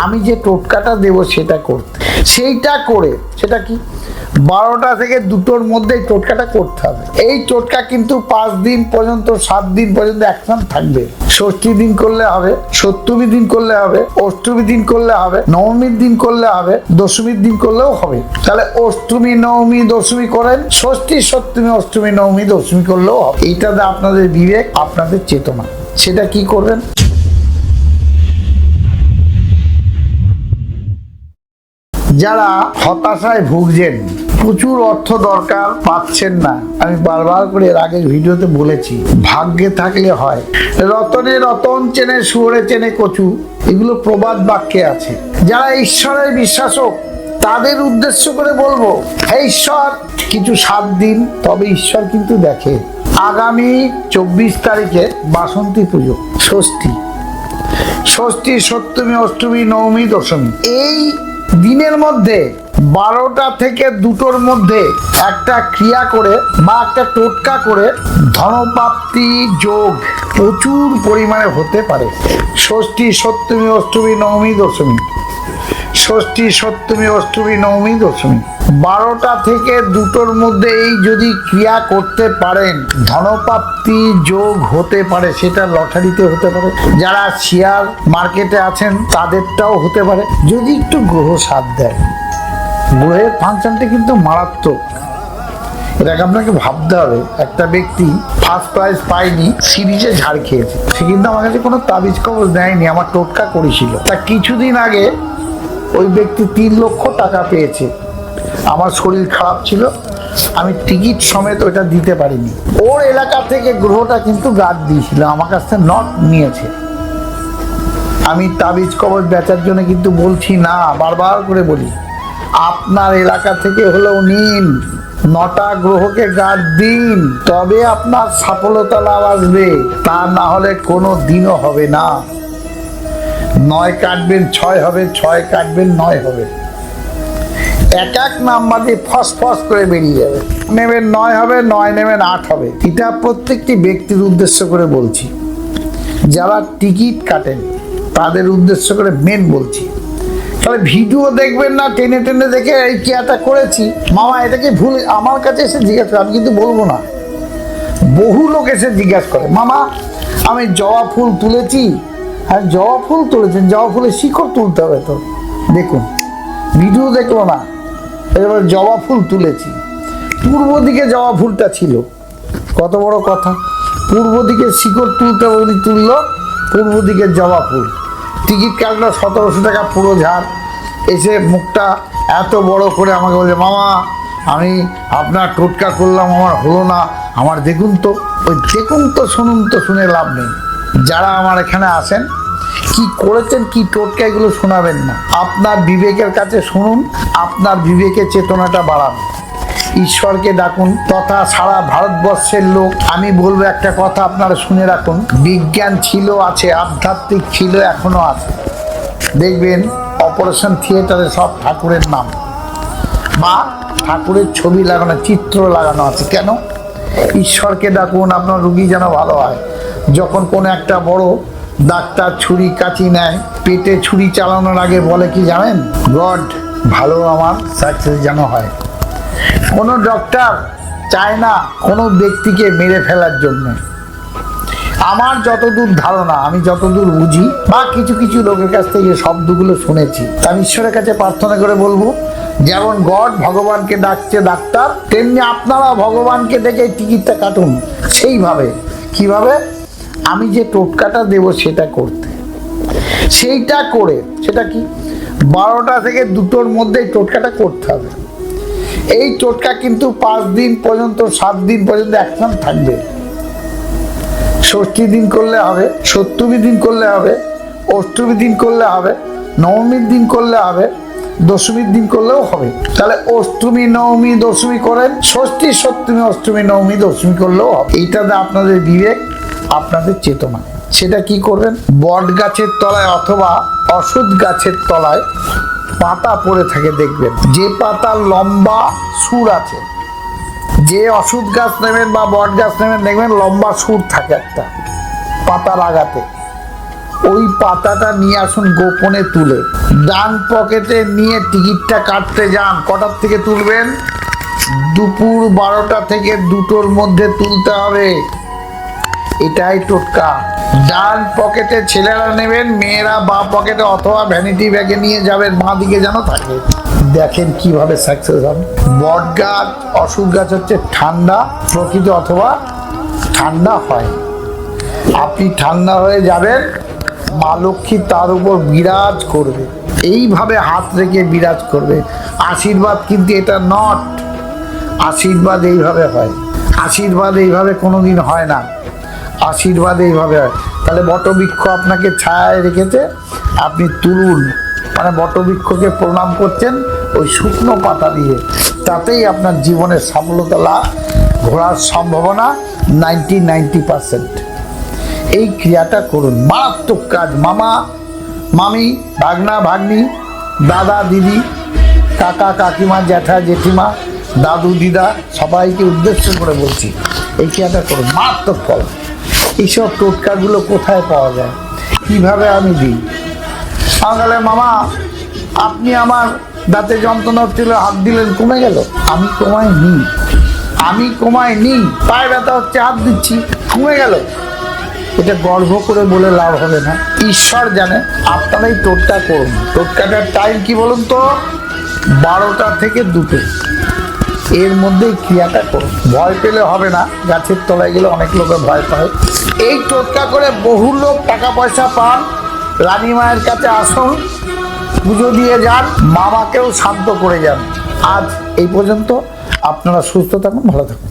আমি যে টোটকাটা দেব সেটা করতে, সেইটা করে সেটা কি 12টা থেকে 2টোর মধ্যে টোটকাটা করতে হবে। এই টোটকা কিন্তু 5 দিন পর্যন্ত 7 দিন পর্যন্ত অ্যাকশন থাকবে। ষষ্ঠী দিন করলে হবে, সপ্তমী দিন করলে হবে, অষ্টমী দিন করলে হবে, নবমীর দিন করলে হবে, দশমীর দিন করলেও হবে। তাহলে অষ্টমী নবমী দশমী করেন, ষষ্ঠী সপ্তমী অষ্টমী নবমী দশমী করলেও হবে। এইটাতে আপনাদের বিবেক, আপনাদের চেতনা, সেটা কি করবেন। যারা হতাশায় ভুগছেন, প্রচুর অর্থ দরকার, পাচ্ছেন না, আমি বারবার করে এর আগের ভিডিওতে বলেছি, ভাগ্যে থাকলে হয়। রতনে রতন চেনে শুয়োরে চেনে কচু, এগুলো প্রবাদ বাক্যে আছে। যারা ঈশ্বরের বিশ্বাসক তাদের উদ্দেশ্য করে বলবো, হে ঈশ্বর, কিছু 7 দিন, তবে ঈশ্বর কিন্তু দেখে। আগামী 24 তারিখে বাসন্তী পুজো, ষষ্ঠী সপ্তমী অষ্টমী নবমী দশমী, এই দিনের মধ্যে 12টা থেকে 2টোর মধ্যে একটা ক্রিয়া করে বা একটা টোটকা করে ধনপ্রাপ্তি যোগ প্রচুর পরিমাণে হতে পারে। ষষ্ঠী সপ্তমী অষ্টমী নবমী দশমী, ষষ্ঠী সপ্তমী অষ্টমী নবমী দশমী, 12টা থেকে 2টোর মধ্যে এই যদি ক্রিয়া করতে পারেন, ধনপ্রাপ্তি যোগ হতে পারে। সেটা লটারিতে হতে পারে, যারা শেয়ার মার্কেটে আছেন তাদেরটাও হতে পারে, যদি একটু গ্রহ সাথ দেয়। গ্রহের ফাংশনটা কিন্তু মারাত্মক, এটাকে আপনাকে ভাবতে হবে। একটা ব্যক্তি ফার্স্ট প্রাইজ পায়নি, সিরিজে ঝাড় খেয়েছে, সে কিন্তু আমার কাছে কোনো তাবিজ কবজ দেয়নি, আমার টোটকা করেছিল। তা কিছুদিন আগে ওই ব্যক্তি 3 লক্ষ টাকা পেয়েছে। আমার শরীর খারাপ ছিল, আমি টিকিট সমেত ওইটা দিতে পারিনি। ওর এলাকা থেকে গ্রহটা কিন্তু গার্ড দিয়েছিল, আমার কাছ থেকে নট নিয়েছে। আমি তাবিজ কবজ বেচার জন্য কিন্তু বলছি না, বারবার করে বলি, আপনার এলাকা থেকে হলেও নিন, 9টা গ্রহকে গার্ড দিন, তবে আপনার সফলতা লাভ আসবে, তা না হলে কোনো দিনও হবে না। 9 কাটবেন 6 হবে, 6 কাটবেন 9 হবে, এক নাম্বার দিয়ে ফস ফস করে বেরিয়ে যাবে। নেবেন 9 হবে, 9 নেবেন 8 হবে। এটা প্রত্যেকটি ব্যক্তির উদ্দেশ্য করে বলছি, যারা টিকিট কাটেন তাদের উদ্দেশ্য করে মেন বলছি। তাহলে ভিডিও দেখবেন না, টেনে টেনে দেখে এই ক্রিয়াটা করেছি, মামা এটাকে ভুল, আমার কাছে এসে জিজ্ঞাসা করে, আমি কিন্তু বলবো না। বহু লোক এসে জিজ্ঞাসা করে, মামা আমি জবা ফুল তুলেছি। আর জবা ফুল তুলেছেন, জবা ফুলের শিকড় তুলতে হবে তো। দেখুন, ভিডিও দেখলো না, এবার জবা ফুল তুলেছি, পূর্ব দিকে জবা ফুলটা ছিল, কত বড় কথা। পূর্ব দিকে শিকড় তুলতে হবে, উনি তুললো পূর্ব দিকে জবা ফুল। টিকিট কাটলো 1700 টাকা পুরো ঝাড়। এসে মুখটা এত বড় করে আমাকে বলছে, মামা আমি আপনার টোটকা করলাম, আমার হলো না, আমার দেখুন তো। ওই দেখুন তো শুনুন তো শুনে লাভ নেই। যারা আমার এখানে আসেন, কি করেছেন, কি টোটকা, এগুলো শোনাবেন না, আপনার বিবেকের কাছে শুনুন, আপনার বিবেকের চেতনাটা বাড়ান, ঈশ্বরকে ডাকুন। তথা সারা ভারতবর্ষের লোক, আমি বলবো একটা কথা আপনারা শুনে রাখুন, বিজ্ঞান ছিল, আছে, আধ্যাত্মিক ছিল, এখনো আছে। দেখবেন অপারেশন থিয়েটারে সব ঠাকুরের নাম বা ঠাকুরের ছবি লাগানো, চিত্র লাগানো আছে। কেন? ঈশ্বরকে ডাকুন, আপনার রুগী যেন ভালো হয়। যখন কোনো একটা বড় ডাক্তার ছুরি কাঁচি নেয়, পেটে ছুরি চালানোর আগে বলে কি জানেন? গড ভালো আমার সাকসেস যেন হয়। কোনো ডক্টর চায় না কোনো ব্যক্তিকে মেরে ফেলার জন্য। আমার যতদূর ধারণা, আমি যতদূর বুঝি বা কিছু কিছু লোকের কাছ থেকে শব্দগুলো শুনেছি, আমি ঈশ্বরের কাছে প্রার্থনা করে বলবো, যেমন গড ভগবানকে ডাকছে ডাক্তার, তেমনি আপনারা ভগবানকে ডেকে টিকিটটা কাটুন। সেইভাবে কিভাবে? আমি যে টোটকাটা দেব সেটা করতে, সেইটা করে, সেটা কি 12টা থেকে 2টোর মধ্যে টোটকাটা করতে হবে। এই টোটকা কিন্তু 5 দিন পর্যন্ত 7 দিন পর্যন্ত অ্যাকশন থাকবে। ষষ্ঠী দিন করলে হবে, সপ্তমী দিন করলে হবে, অষ্টমী দিন করলে হবে, নবমীর দিন করলে হবে, দশমীর দিন করলেও হবে। তাহলে অষ্টমী নবমী দশমী করেন, ষষ্ঠী সপ্তমী অষ্টমী নবমী দশমী করলেও হবে। এইটাতে আপনাদের বিবেক, আপনাদের চেতনা, সেটা কি করবেন? বট গাছের তলায় অথবা অশ্বত্থ গাছের তলায় পাতা পড়ে থাকে, দেখবেন যে পাতার লম্বা সুর আছে, যে অশ্বত্থ গাছ নেবেন বা বট গাছ নেবেন, দেখবেন লম্বা সুর থাকে একটা পাতার আগাতে। ওই পাতাটা নিয়ে আসুন গোপনে তুলে, ডান পকেটে নিয়ে টিকিটটা কাটতে যান। কটার থেকে তুলবেন? দুপুর 12টা থেকে 2টোর মধ্যে তুলতে হবে। এটাই টোটকা। ডান পকেটে ছেলেরা নেবেন, মেয়েরা বাঁ পকেটে অথবা ভ্যানিটি ব্যাগে নিয়ে যাবেন, বাঁ দিকে যেন থাকে। দেখেন কিভাবে সাকসেস হবে। বট গাছ, অশোক গাছ হচ্ছে ঠান্ডা প্রকৃত অথবা ঠান্ডা হয়। আপনি ঠান্ডা হয়ে যাবেন, মা লক্ষ্মী তার উপর বিরাজ করবে, এইভাবে হাত রেখে বিরাজ করবে। আশীর্বাদ কিন্তু এটা নট, আশীর্বাদ এইভাবে হয়। আশীর্বাদ এইভাবে কোনোদিন হয় না, আশীর্বাদ এইভাবে হয়। তাহলে বটবৃক্ষ আপনাকে ছায়ায় রেখেছে, আপনি তুলুন, মানে বটবৃক্ষকে প্রণাম করছেন ওই শুকনো পাতা দিয়ে, তাতেই আপনার জীবনের সফলতা লাভ ঘোরার সম্ভাবনা 90% এই ক্রিয়াটা করুন। মারাত্মক কাজ। মামা মামি, ভাগনা ভাগ্নি, দাদা দিদি, কাকা কাকিমা, জ্যাঠা জেঠিমা, দাদু দিদা, সবাইকে উদ্দেশ্য করে বলছি, এই ক্রিয়াটা করুন, মারাত্মক ফল। এইসব টোটকাগুলো কোথায় পাওয়া যায়, কিভাবে আমি দিই? সকালে মামা আপনি আমার দাঁতে যন্ত্রণা হচ্ছিল, হাত দিলেন, কমে গেল। আমি কমাইনি, আমি কমাইনি, পায়ে ব্যথা হচ্ছে, হাত দিচ্ছি, কমে গেল। এটা গর্ব করে বলে লাভ হবে না, ঈশ্বর জানে। আপনারাই টোটকা করুন। টোটকাটার টাইম কি বলুন তো? 12টা থেকে 2টো, এর মধ্যেই ক্রিয়াটা করুন। ভয় পেলে হবে না, গাছের তলায় গেলে অনেক লোকে ভয় পায়। এই টোটকা করে বহু লোক টাকা পয়সা পান। রানী মায়ের কাছে আসুন, পুজো দিয়ে যান, মামাকেও শান্ত করে যান। আজ এই পর্যন্ত। আপনারা সুস্থ থাকুন, ভালো থাকুন।